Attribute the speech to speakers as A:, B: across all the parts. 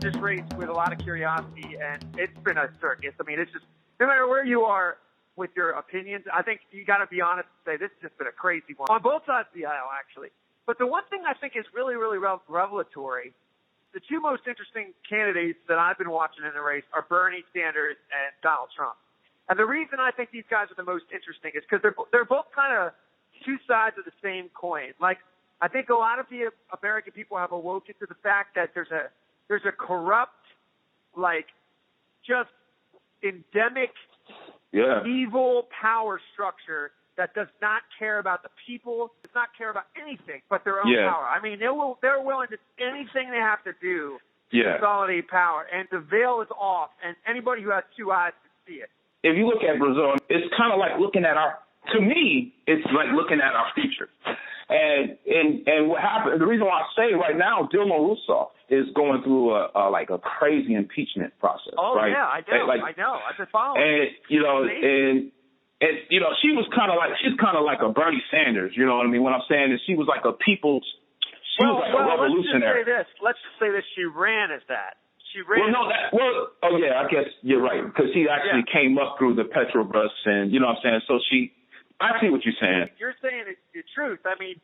A: this race with a lot of curiosity, and it's been a circus. I mean, it's just, no matter where you are with your opinions, I think you got to be honest and say this has just been a crazy one on both sides of the aisle, actually. But the one thing I think is really, really revelatory, the two most interesting candidates that I've been watching in the race are Bernie Sanders and Donald Trump. And the reason I think these guys are the most interesting is because they're both kind of two sides of the same coin. Like, I think a lot of the American people have awoken to the fact that there's a corrupt, like, just endemic, evil power structure that does not care about the people, does not care about anything but their own power. I mean, they're willing to do anything they have to do to consolidate power, and the veil is off, and anybody who has two eyes can see it.
B: If you look at Brazil, it's kind of like looking at to me, it's like looking at our future. And what happened, the reason why I say right now, Dilma Rousseff is going through a crazy impeachment process.
A: Oh,
B: right?
A: Yeah, I know. I've been following.
B: And, she was she's kind of like a Bernie Sanders, you know what I mean? What I'm saying is she was like a revolutionary.
A: Let's just say this, she ran as that. She
B: I
A: ran.
B: guess you're right, because she actually came up through the Petrobras, and you know what I'm saying? So I see what you're saying.
A: You're saying the truth. I mean,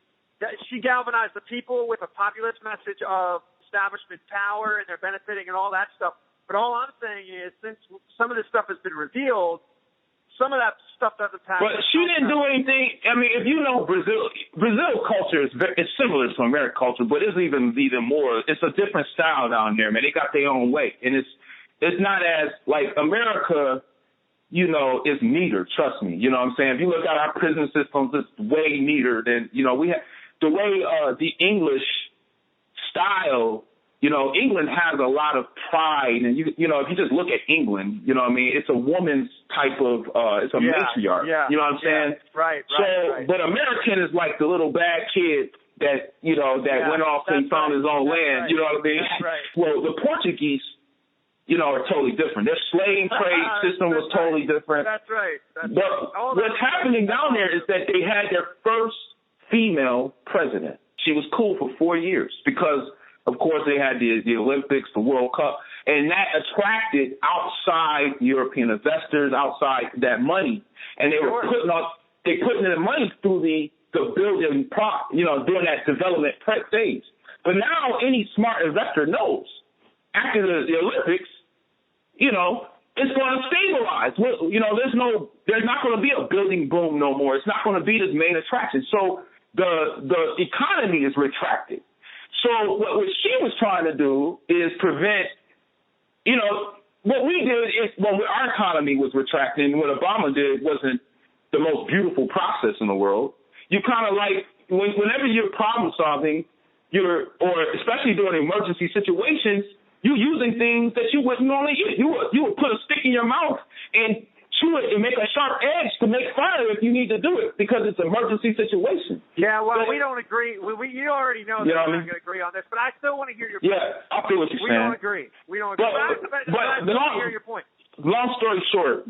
A: she galvanized the people with a populist message of establishment power, and they're benefiting and all that stuff. But all I'm saying is, since some of this stuff has been revealed, some of that stuff doesn't pass.
B: But she didn't do anything. I mean, if you know Brazil culture is similar to American culture, but it's even more. It's a different style down there, man. They got their own way, and it's not as like America. You know, is neater. Trust me. You know what I'm saying? If you look at our prison systems, it's way neater than we have. The way the English style. You know, England has a lot of pride, and you know, if you just look at England, you know what I mean, it's a woman's type of, it's a matriarch. Yeah, you know what I'm saying?
A: Right.
B: But American is like the little bad kid that went off and found his own land. Right. You know what I mean?
A: Right.
B: Well, the Portuguese, are totally different. Their slave trade system was totally different.
A: That's right.
B: But what's happening down there is that they had their first female president. She was cool for 4 years because, of course, they had the Olympics, the World Cup, and that attracted outside European investors, outside that money, and they were putting the money through the building during that development phase. But now any smart investor knows after the Olympics, it's going to stabilize. There's not going to be a building boom no more. It's not going to be this main attraction. So the economy is retracted. So what she was trying to do is prevent, what we did is, our economy was retracting. What Obama did wasn't the most beautiful process in the world. You kind of like, whenever you're problem solving, or especially during emergency situations, you're using things that you wouldn't normally use. You would put a stick in your mouth and chew it and make a sharp edge to make fire if you need to do it because it's an emergency situation.
A: Yeah, well, we don't agree. You already know that we're not going to agree on this, but I still want to hear your point.
B: Yeah, I feel what you're saying.
A: We don't agree. But I want to hear your point.
B: Long story short,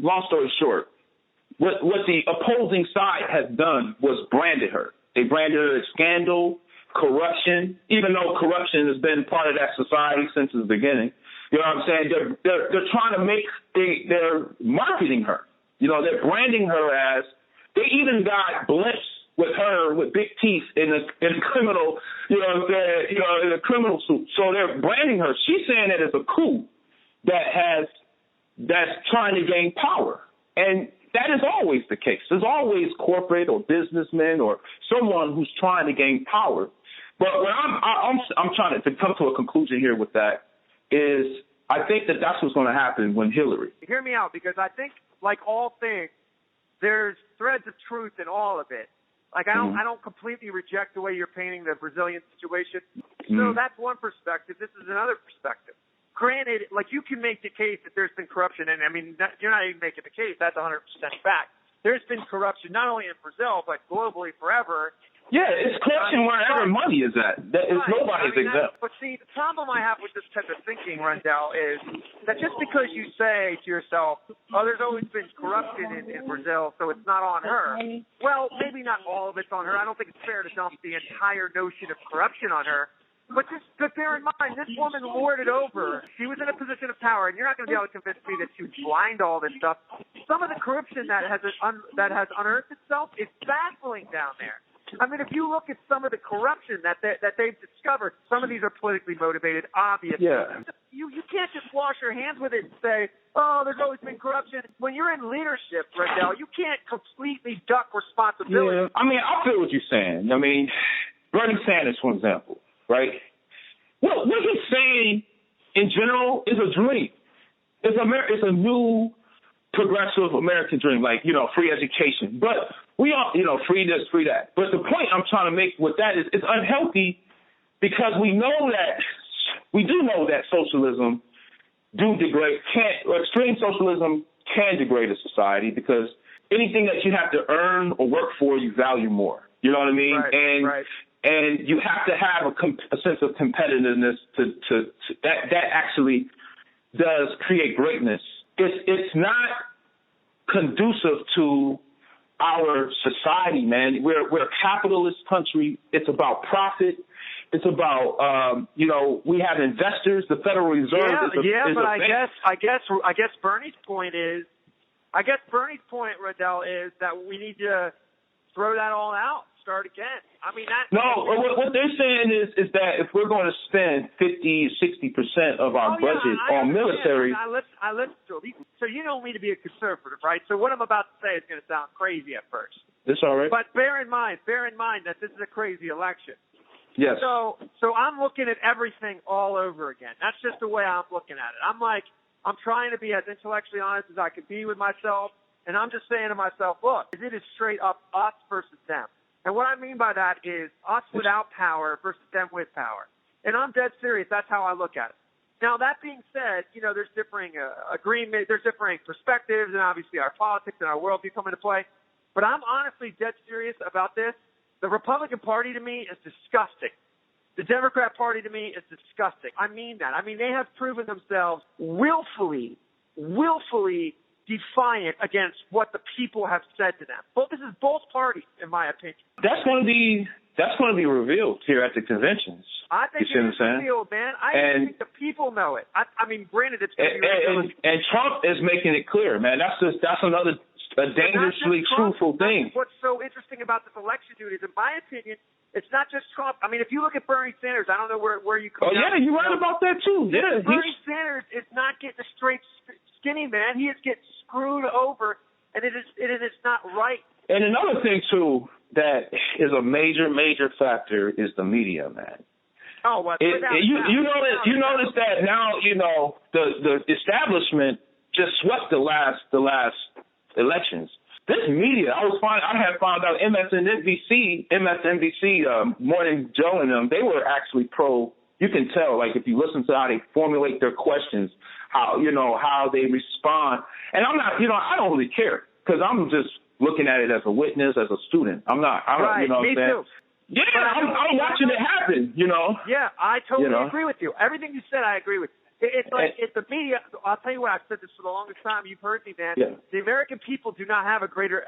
B: what the opposing side has done was branded her. They branded her as scandal, corruption, even though corruption has been part of that society since the beginning. You know what I'm saying? They're trying to they're marketing her. They're branding her as, they even got blimps with her with big teeth in a criminal, in a criminal suit. So they're branding her. She's saying that it's a coup that's trying to gain power. And that is always the case. There's always corporate or businessmen or someone who's trying to gain power. But what I'm trying to come to a conclusion here with that is I think that's what's going to happen when Hillary.
A: Hear me out, because I think, like all things, there's threads of truth in all of it. Like, I don't completely reject the way you're painting the Brazilian situation. So that's one perspective. This is another perspective. Granted, like, you can make the case that there's been corruption, and I mean, you're not even making the case. That's 100% fact. There's been corruption not only in Brazil but globally forever.
B: Yeah, it's corruption wherever money is at. Nobody's exempt.
A: But see, the problem I have with this type of thinking, Rundell, is that just because you say to yourself, oh, there's always been corruption in Brazil, so it's not on her. Well, maybe not all of it's on her. I don't think it's fair to dump the entire notion of corruption on her. But bear in mind, this woman lorded over. She was in a position of power, and you're not going to be able to convince me that she was blind to all this stuff. Some of the corruption that has unearthed itself is baffling down there. I mean, if you look at some of the corruption that they've discovered, some of these are politically motivated, obviously.
B: Yeah.
A: You can't just wash your hands with it and say, oh, there's always been corruption. When you're in leadership, Rendell, you can't completely duck responsibility.
B: Yeah. I mean, I feel what you're saying. I mean, Bernie Sanders, for example, right? What he's saying in general is a dream. It's a new progressive American dream, like, free education. But we all, free this, free that. But the point I'm trying to make with that is it's unhealthy because we do know that socialism extreme socialism can degrade a society because anything that you have to earn or work for, you value more. You know what I mean?
A: Right.
B: And you have to have a sense of competitiveness to that actually does create greatness. It's not conducive to our society, man. We're a capitalist country. It's about profit. It's about we have investors. The Federal Reserve.
A: But I guess Bernie's point, Rendell, is that we need to throw that all out, start again. I mean,
B: what they're saying is that if we're going to spend 50-60% of our budget on military,
A: I listen to it. So you know me to be a conservative, right? So what I'm about to say is going to sound crazy at first.
B: It's all right.
A: But bear in mind that this is a crazy election.
B: Yes.
A: So I'm looking at everything all over again. That's just the way I'm looking at it. I'm trying to be as intellectually honest as I can be with myself, and I'm just saying to myself, look, it is straight up us versus them. And what I mean by that is us without power versus them with power. And I'm dead serious. That's how I look at it. Now, that being said, there's differing agreement, there's differing perspectives, and obviously our politics and our worldview come into play. But I'm honestly dead serious about this. The Republican Party to me is disgusting. The Democrat Party to me is disgusting. I mean that. I mean, they have proven themselves willfully defiant against what the people have said to them. This is both parties, in my opinion.
B: That's going to be revealed here at the conventions.
A: I think it's revealed, man. I think the people know it. I mean, granted, it's going to be revealed.
B: And Trump is making it clear, man. That's another dangerously truthful thing.
A: What's so interesting about this election, dude, is in my opinion, it's not just Trump. I mean, if you look at Bernie Sanders, I don't know where you come.
B: Oh yeah, you're right about that too. Yeah,
A: Bernie Sanders is not getting a straight skinny, man. He is getting screwed over, and it is not right.
B: And another thing too that is a major factor is the media, man.
A: Oh, well,
B: you notice that now, the establishment just swept the last elections. This media, I had found out MSNBC, Morning Joe and them, they were actually pro. You can tell, like, if you listen to how they formulate their questions, how they respond. And I'm not, I don't really care because I'm just looking at it as a witness, as a student. I'm not,
A: right,
B: you know what I'm saying?
A: Too.
B: Yeah, I'm watching it happen,
A: Yeah, I totally agree with you. Everything you said, I agree with. It's the media. I'll tell you what, I've said this for the longest time. You've heard me, man.
B: Yeah.
A: The American people do not have a greater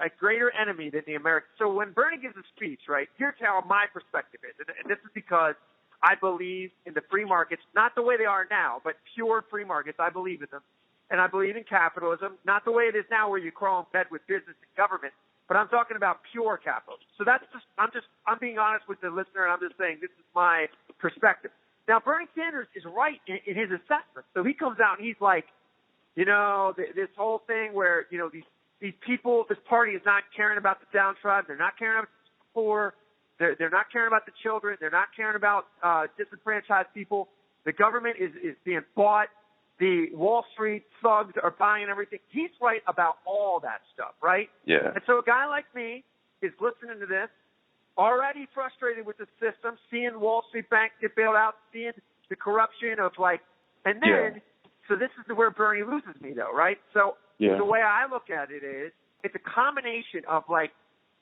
A: enemy than the American. So when Bernie gives a speech, right, here's how my perspective is. And this is because I believe in the free markets, not the way they are now, but pure free markets. I believe in them. And I believe in capitalism, not the way it is now where you crawl in bed with business and government, but I'm talking about pure capitalism. So I'm being honest with the listener, and I'm just saying this is my perspective. Now, Bernie Sanders is right in his assessment. So he comes out and he's like, this whole thing where, these people, this party is not caring about the downtrodden. They're not caring about the poor. They're not caring about the children. They're not caring about disenfranchised people. The government is being bought. The Wall Street thugs are buying everything. He's right about all that stuff, right?
B: Yeah.
A: And so a guy like me is listening to this, already frustrated with the system, seeing Wall Street banks get bailed out, seeing the corruption of and then, so this is where Bernie loses me though, right? So the way I look at it is, it's a combination of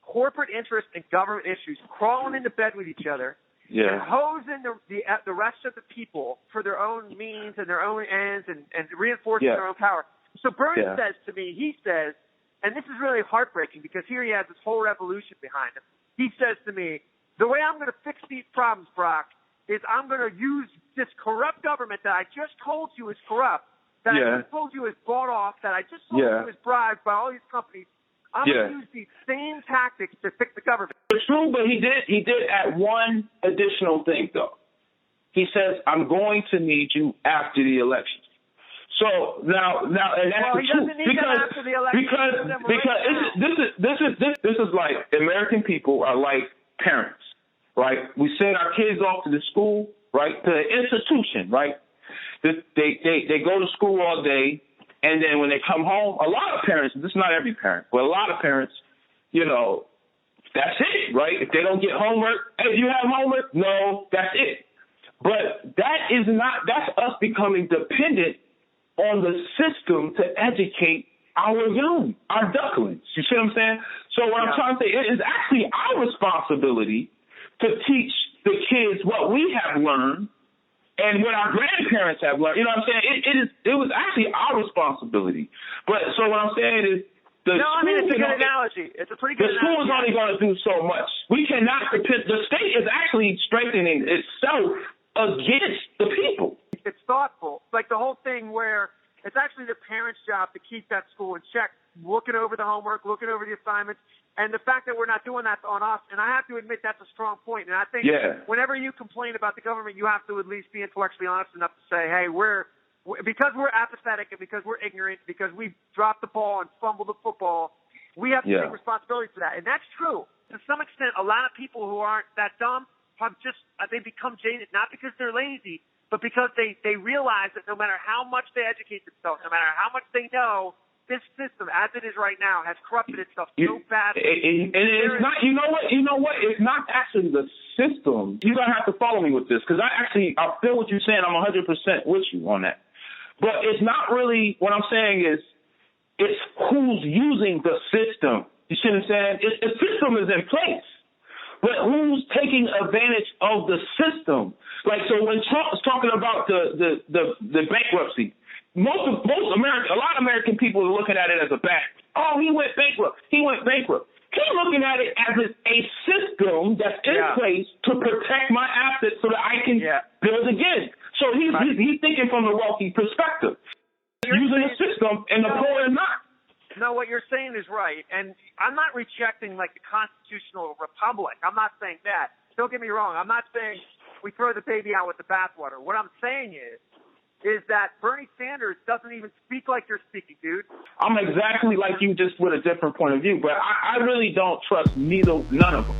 A: corporate interest and government issues crawling into bed with each other, and hosing the rest of the people for their own means and their own ends and reinforcing their own power. So Bernie says to me, he says, and this is really heartbreaking because here he has this whole revolution behind him. He says to me, the way I'm going to fix these problems, Brock, is I'm going to use this corrupt government that I just told you is corrupt, that I just told you is bought off, that I just told you is bribed by all these companies. I'm going to use these same tactics to fix the government.
B: It's true, but he did add one additional thing, though. He says, I'm going to need you after the election. So now, and that's
A: he doesn't need them after the election.
B: Because this is like American people are like parents, right? We send our kids off to the school, right, to the institution, right? They go to school all day, and then when they come home, a lot of parents, this is not every parent, but a lot of parents, you know, that's it, right? If they don't get homework, hey, do you have homework? No, that's it. But that's us becoming dependent on the system to educate our young, our ducklings. You see what I'm saying? So what I'm trying to say, it is actually our responsibility to teach the kids what we have learned and what our grandparents have learned. You know what I'm saying? It was actually our responsibility. But so what I'm saying is, it's a good
A: analogy. It's a pretty good
B: analogy. The school is only going to do so much. We cannot depend. The state is actually strengthening itself against the people.
A: It's thoughtful. Like the whole thing where it's actually the parents' job to keep that school in check, looking over the homework, looking over the assignments, and the fact that we're not doing that's on us. And I have to admit that's a strong point. And I think whenever you complain about the government, you have to at least be intellectually honest enough to say, hey, because we're apathetic and because we're ignorant, because we dropped the ball and fumbled the football, we have to take responsibility for that. And that's true. To some extent, a lot of people who aren't that dumb they become jaded, not because they're lazy, but because they realize that no matter how much they educate themselves, no matter how much they know, this system, as it is right now, has corrupted itself so badly.
B: And it's not, you know what? It's not actually the system. You're going to have to follow me with this, because I feel what you're saying. I'm 100% with you on that. But it's not really, what I'm saying is, it's who's using the system. You see what I'm saying? The system is in place. But who's taking advantage of the system? Like, so when Trump's talking about the bankruptcy, a lot of American people are looking at it as a bad. Oh, he went bankrupt. He's looking at it as a system that's in place to protect my assets so that I can build again. So he's thinking from a wealthy perspective, using the system, and the poor are not.
A: No, what you're saying is right, and I'm not rejecting like the constitutional republic. I'm not saying that. Don't get me wrong. I'm not saying we throw the baby out with the bathwater. What I'm saying is that Bernie Sanders doesn't even speak like you're speaking, dude.
B: I'm exactly like you, just with a different point of view, but I really don't trust none of them.